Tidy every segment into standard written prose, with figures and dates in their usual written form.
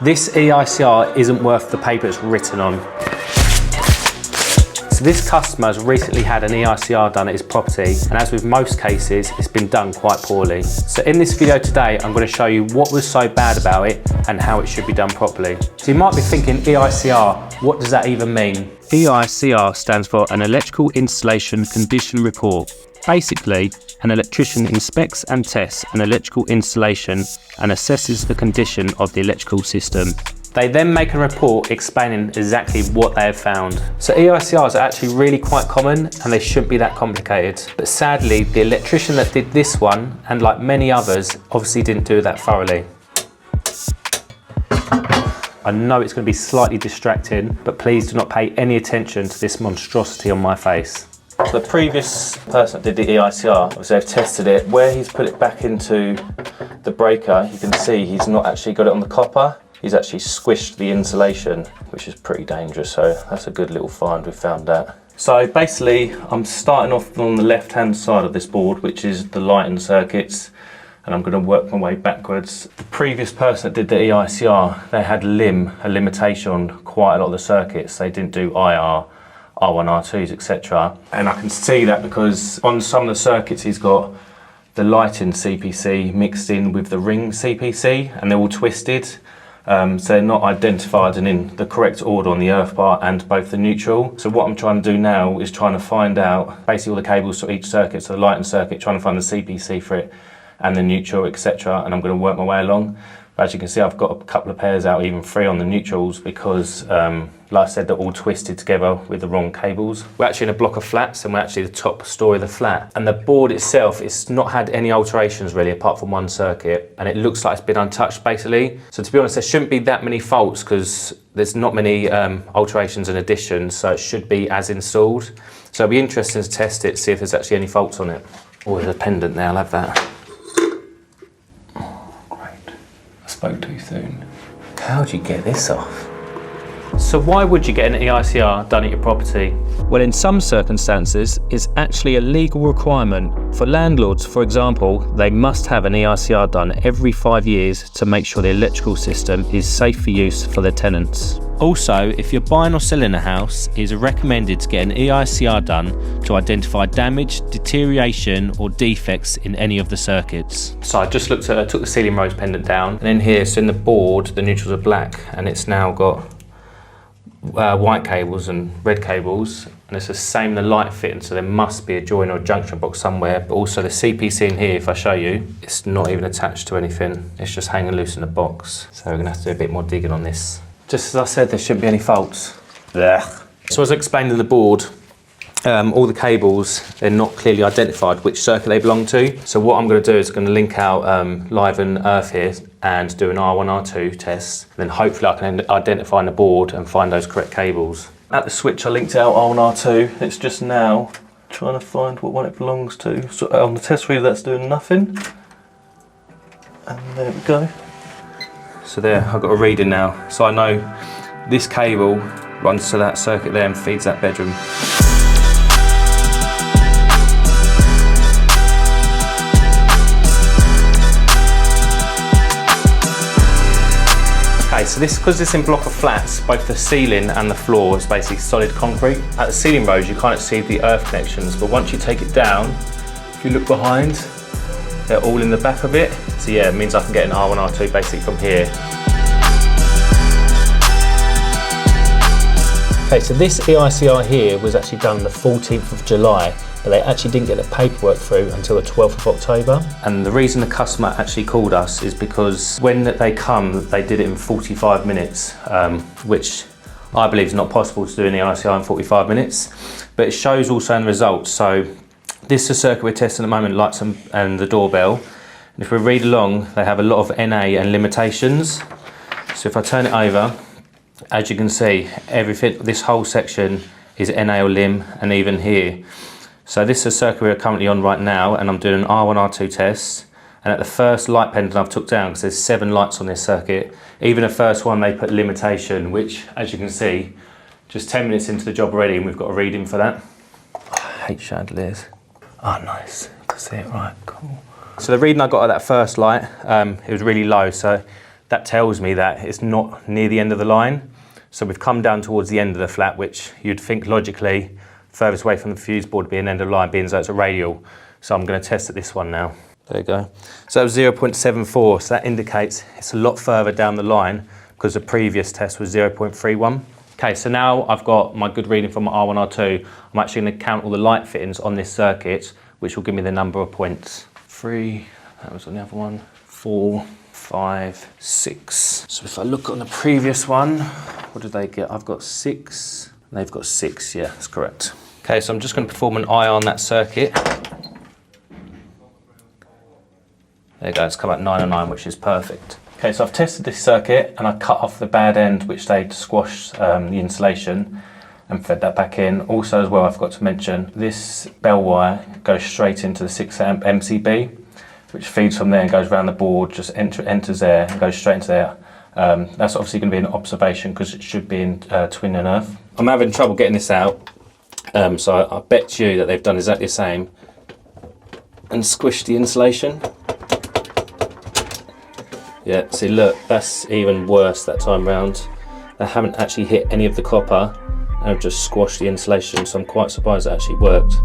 This EICR isn't worth the paper it's written on. So this customer has recently had an EICR done at his property, and as with most cases, it's been done quite poorly. So in this video today, I'm going to show you what was so bad about it and how it should be done properly. So you might be thinking, EICR, what does that even mean? EICR stands for an Electrical Installation Condition Report. Basically, an electrician inspects and tests an electrical installation and assesses the condition of the electrical system. They then make a report explaining exactly what they have found. So EICRs are actually really quite common and they shouldn't be that complicated. But sadly, the electrician that did this one, and like many others, obviously didn't do that thoroughly. I know it's going to be slightly distracting, but please do not pay any attention to this monstrosity on my face. The previous person that did the EICR, obviously they've tested it. Where he's put it back into the breaker, you can see he's not actually got it on the copper. He's actually squished the insulation, which is pretty dangerous. So that's a good little find, we found that. So basically, I'm starting off on the left-hand side of this board, which is the lighting circuits, and I'm going to work my way backwards. The previous person that did the EICR, they had a limitation on quite a lot of the circuits. They didn't do IR, R1, R2s, etc. And I can see that because on some of the circuits he's got the lighting CPC mixed in with the ring CPC, and they're all twisted. So they're not identified and in the correct order on the earth bar and both the neutral. So what I'm trying to do now is trying to find out basically all the cables for each circuit, so the lighting circuit, trying to find the CPC for it and the neutral, etc. And I'm going to work my way along. But as you can see, I've got a couple of pairs out, even 3 on the neutrals, because like I said, they're all twisted together with the wrong cables. We're actually in a block of flats and we're actually the top story of the flat. And the board itself, it's not had any alterations really, apart from one circuit. And it looks like it's been untouched basically. So to be honest, there shouldn't be that many faults because there's not many alterations and additions. So it should be as installed. So it'll be interesting to test it, see if there's actually any faults on it. Oh, there's a pendant there, I'll have that. Spoke too soon. How'd you get this off? So why would you get an EICR done at your property? Well, in some circumstances, it's actually a legal requirement. For landlords, for example, they must have an EICR done every 5 years to make sure the electrical system is safe for use for their tenants. Also, if you're buying or selling a house, it is recommended to get an EICR done to identify damage, deterioration or defects in any of the circuits. So I just looked at, I took the ceiling rose pendant down, and in here, so in the board, the neutrals are black, and it's now got white cables and red cables, and it's the same in the light fitting, so there must be a join or a junction box somewhere. But also the CPC in here, if I show you, it's not even attached to anything, it's just hanging loose in the box. So we're gonna have to do a bit more digging on this. Just as I said, there shouldn't be any faults. Blech. So as I explained in the board, all the cables, they're not clearly identified which circuit they belong to. So what I'm going to do is I'm going to link out Live and Earth here and do an R1, R2 test. And then hopefully I can identify on the board and find those correct cables. At the switch I linked out R1, R2. It's just now trying to find what one it belongs to. So on the test reader that's doing nothing. And there we go. So there, I've got a reading now. So I know this cable runs to that circuit there and feeds that bedroom. Okay, so this, because it's in block of flats, both the ceiling and the floor is basically solid concrete. At the ceiling rows, you can't see the earth connections, but once you take it down, if you look behind, they're all in the back of it. So yeah, it means I can get an R1, R2 basically from here. Okay, so this EICR here was actually done on the 14th of July, but they actually didn't get the paperwork through until the 12th of October. And the reason the customer actually called us is because when they come, they did it in 45 minutes, which I believe is not possible to do an EICR in 45 minutes, but it shows also in the results. So this is the circuit we're testing at the moment, lights and the doorbell. And if we read along, they have a lot of NA and limitations. So if I turn it over, as you can see, everything, this whole section is NA or lim, and even here. So this is a circuit we're currently on right now, and I'm doing an R1, R2 test. And at the first light pendant I've took down, because there's 7 lights on this circuit, even the first one they put limitation, which as you can see, just 10 minutes into the job already, and we've got a reading for that. I hate chandeliers. Oh, nice. You can see it, right, cool. So the reading I got at that first light, it was really low, so that tells me that it's not near the end of the line. So we've come down towards the end of the flat, which you'd think logically furthest away from the fuse board would be an end of line, being as though it's a radial. So I'm going to test at this one now. There you go. So that was 0.74, so that indicates it's a lot further down the line because the previous test was 0.31. Okay, so now I've got my good reading from my R1, R2. I'm actually going to count all the light fittings on this circuit, which will give me the number of points. 3, that was on the other one, 4, 5, 6. So if I look on the previous one, what did they get? I've got 6, and they've got 6, yeah, that's correct. Okay, so I'm just going to perform an eye on that circuit. There you go, it's come out 909, which is perfect. Okay, so I've tested this circuit and I cut off the bad end, which they'd squashed the insulation, and fed that back in. Also as well, I forgot to mention, this bell wire goes straight into the 6 amp MCB, which feeds from there and goes around the board, just enters there and goes straight into there. That's obviously going to be an observation because it should be in twin and earth. I'm having trouble getting this out, so I bet you that they've done exactly the same and squished the insulation. Yeah, see look, that's even worse that time round. They haven't actually hit any of the copper and have just squashed the insulation, so I'm quite surprised it actually worked.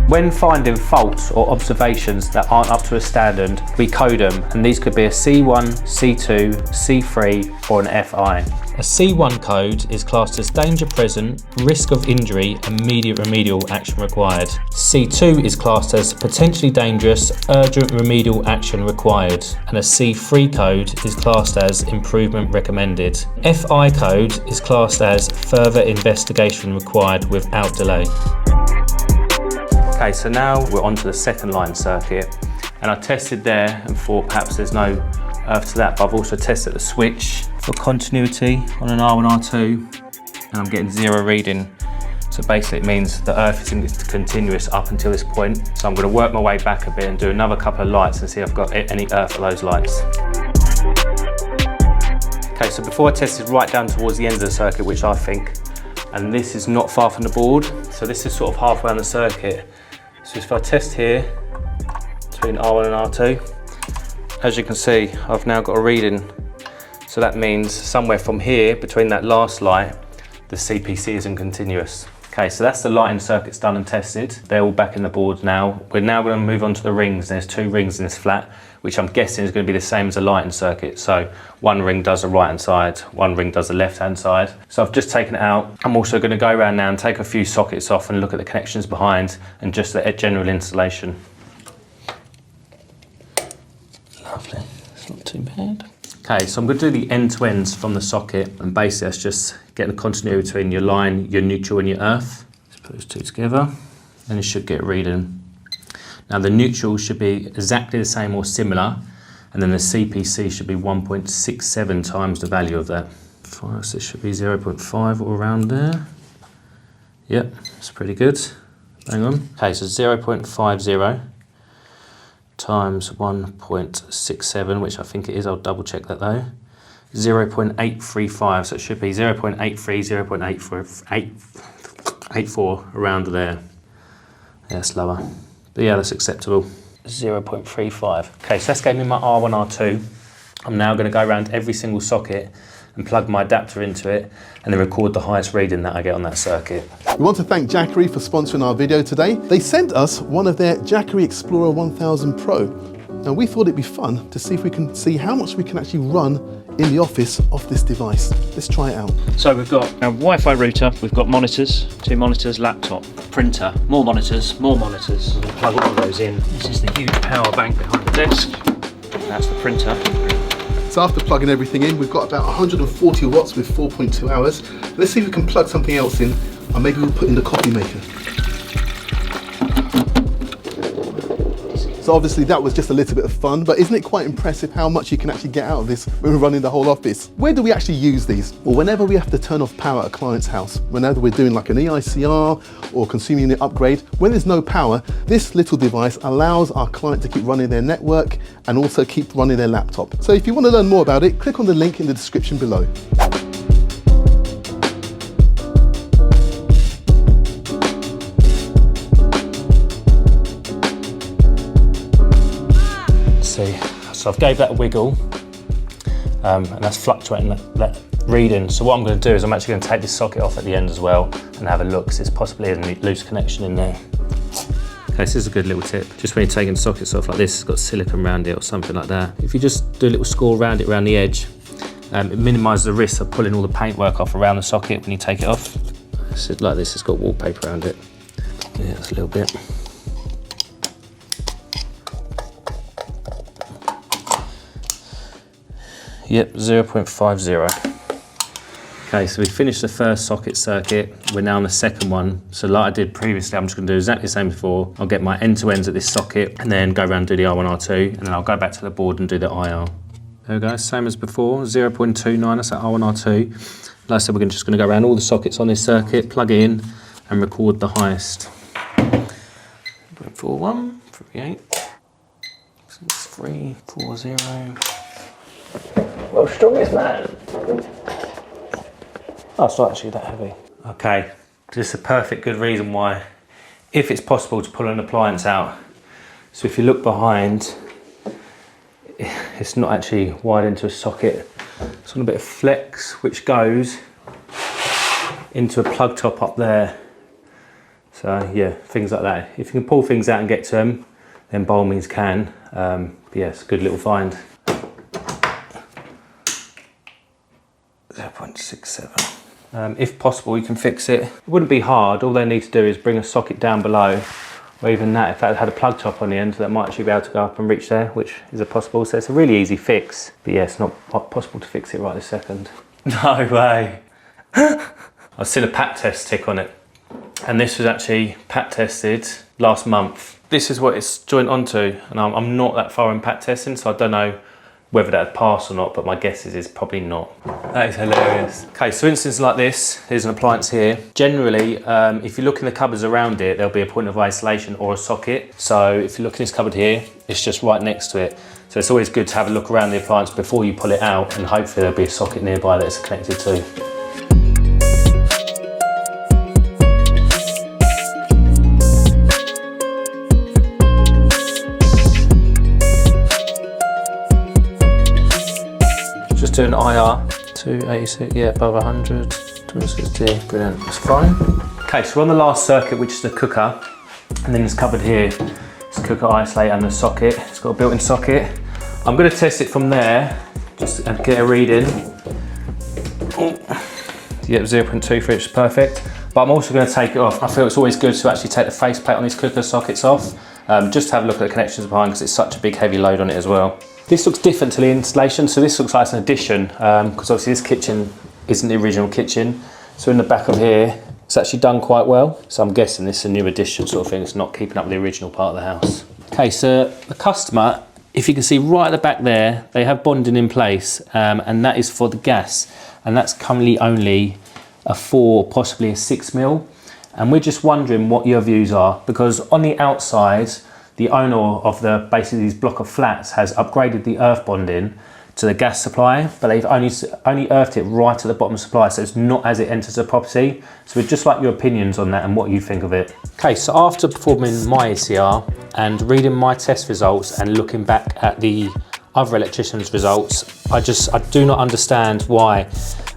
When finding faults or observations that aren't up to a standard, we code them, and these could be a C1, C2, C3 or an FI. A C1 code is classed as danger present, risk of injury, immediate remedial action required. C2 is classed as potentially dangerous, urgent remedial action required. And a C3 code is classed as improvement recommended. FI code is classed as further investigation required without delay. Okay, so now we're onto the second line circuit, and I tested there and thought perhaps there's no earth to that, but I've also tested the switch for continuity on an R1, R2, and I'm getting 0 reading. So basically it means the earth is continuous up until this point. So I'm going to work my way back a bit and do another couple of lights and see if I've got any earth for those lights. Okay, so before I tested right down towards the end of the circuit, which I think, and this is not far from the board, so this is sort of halfway on the circuit. So if I test here between R1 and R2, as you can see, I've now got a reading. So that means somewhere from here, between that last light, the CPC isn't continuous. Okay, so that's the lighting circuits done and tested. They're all back in the board now. We're now going to move on to the rings. There's 2 rings in this flat, which I'm guessing is going to be the same as the lighting circuit. So one ring does the right hand side, one ring does the left hand side. So I've just taken it out. I'm also going to go around now and take a few sockets off and look at the connections behind and just the general installation. Lovely, it's not too bad. Okay, so I'm going to do the end to ends from the socket, and basically that's just getting a continuity between your line, your neutral and your earth. Let's put those 2 together and you should get a reading. Now the neutral should be exactly the same or similar, and then the CPC should be 1.67 times the value of that. So this should be 0.5 or around there. Yep, that's pretty good. Hang on. Okay, so 0.50 times 1.67, which I think it is, I'll double check that though. 0.835, so it should be 0.83, 0.84 around there. Yeah, that's lower. But yeah, that's acceptable. 0.35. Okay, so that's gave me my R1, R2. I'm now going to go around every single socket and plug my adapter into it and then record the highest reading that I get on that circuit. We want to thank Jackery for sponsoring our video today. They sent us one of their Jackery Explorer 1000 Pro. Now we thought it'd be fun to see if we can see how much we can actually run in the office off this device. Let's try it out. So we've got a Wi-Fi router, we've got monitors, 2 monitors, laptop, printer, more monitors, more monitors. We'll plug all of those in. This is the huge power bank behind the desk. That's the printer. So after plugging everything in, we've got about 140 watts with 4.2 hours. Let's see if we can plug something else in, or maybe we'll put in the coffee maker. So obviously that was just a little bit of fun, but isn't it quite impressive how much you can actually get out of this when we're running the whole office? Where do we actually use these? Well, whenever we have to turn off power at a client's house, whenever we're doing like an EICR or consumer unit upgrade, when there's no power, this little device allows our client to keep running their network and also keep running their laptop. So if you want to learn more about it, click on the link in the description below. See. So I've gave that a wiggle, and that's fluctuating that reading. So what I'm going to do is I'm actually going to take this socket off at the end as well and have a look, because it's possibly a loose connection in there. Okay, so this is a good little tip. Just when you're taking sockets off like this, it's got silicone around it or something like that. If you just do a little score around it around the edge, it minimises the risk of pulling all the paintwork off around the socket when you take it off. So like this, it's got wallpaper around it. Yeah, that's a little bit. Yep, 0.50. Okay, so we finished the first socket circuit. We're now on the second one. So like I did previously, I'm just gonna do exactly the same as before. I'll get my end-to-ends at this socket and then go around and do the R1, R2, and then I'll go back to the board and do the IR. There we go, same as before, 0.29, that's at R1, R2. Like I said, we're just gonna go around all the sockets on this circuit, plug it in, and record the highest. 0.41, 38, 6340. World's strongest man. Oh, it's not actually that heavy. Okay, this is a perfect good reason why, if it's possible, to pull an appliance out. So if you look behind, it's not actually wired into a socket. It's on a bit of flex, which goes into a plug top up there. So yeah, things like that. If you can pull things out and get to them, then by all means can. But yeah, it's a good little find. 0.67. If possible, you can fix it. It wouldn't be hard. All they need to do is bring a socket down below, or even that, if that had a plug top on the end, that might actually be able to go up and reach there, which is a possible. So it's a really easy fix. But yeah, it's not possible to fix it right this second. No way. I've seen a pat test tick on it, and this was actually pat tested last month. This is what it's joined onto, and I'm not that far in pat testing, so I don't know whether that would pass or not, but my guess is probably not. That is hilarious. Okay, so instance like this, there's an appliance here. Generally, if you look in the cupboards around it, there'll be a point of isolation or a socket. So if you look in this cupboard here, it's just right next to it. So it's always good to have a look around the appliance before you pull it out, and hopefully there'll be a socket nearby that it's connected to. Just doing IR, 286, yeah, above 100, 260, brilliant, that's fine. Okay, so we're on the last circuit, which is the cooker, and then it's covered here, it's cooker isolate and the socket. It's got a built-in socket. I'm going to test it from there, just to get a reading. Yep, 0.23, which is perfect. But I'm also going to take it off. I feel it's always good to actually take the faceplate on these cooker sockets off, just to have a look at the connections behind, because it's such a big heavy load on it as well. This looks different to the installation, so this looks like it's an addition, because obviously this kitchen isn't the original kitchen. So in the back of here, it's actually done quite well. So I'm guessing this is a new addition sort of thing. It's not keeping up with the original part of the house. Okay, so the customer, if you can see right at the back there, they have bonding in place, and that is for the gas. And that's currently only a 4, possibly a 6mm. And we're just wondering what your views are, because on the outside, the owner of basically these block of flats has upgraded the earth bonding to the gas supply, but they've only earthed it right at the bottom of the supply, so it's not as it enters the property. So we'd just like your opinions on that and what you think of it. Okay, so after performing my EICR and reading my test results and looking back at the other electricians' results, I do not understand why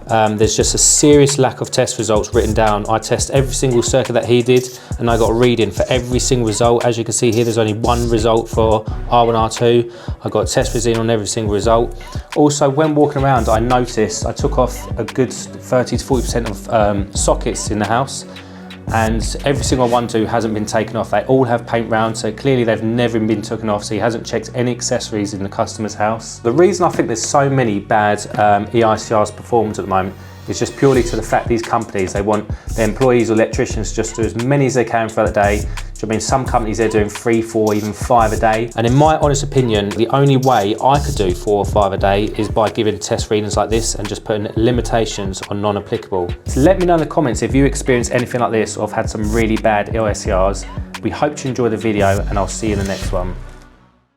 there's just a serious lack of test results written down. I test every single circuit that he did, and I got a reading for every single result. As you can see here, there's only one result for R1, R2. I got a test reading on every single result. Also, when walking around, I noticed I took off a good 30 to 40% of sockets in the house, and every single one too hasn't been taken off. They all have paint round, so clearly they've never been taken off, so he hasn't checked any accessories in the customer's house. The reason I think there's so many bad EICRs performed at the moment is just purely to the fact these companies, they want their employees or electricians just to do as many as they can throughout the day. I mean, some companies, they're doing 3, 4, even 5 a day. And in my honest opinion, the only way I could do 4 or 5 a day is by giving test readings like this and just putting limitations on non-applicable. So let me know in the comments if you experience anything like this or have had some really bad EICRs. We hope you enjoy the video, and I'll see you in the next one.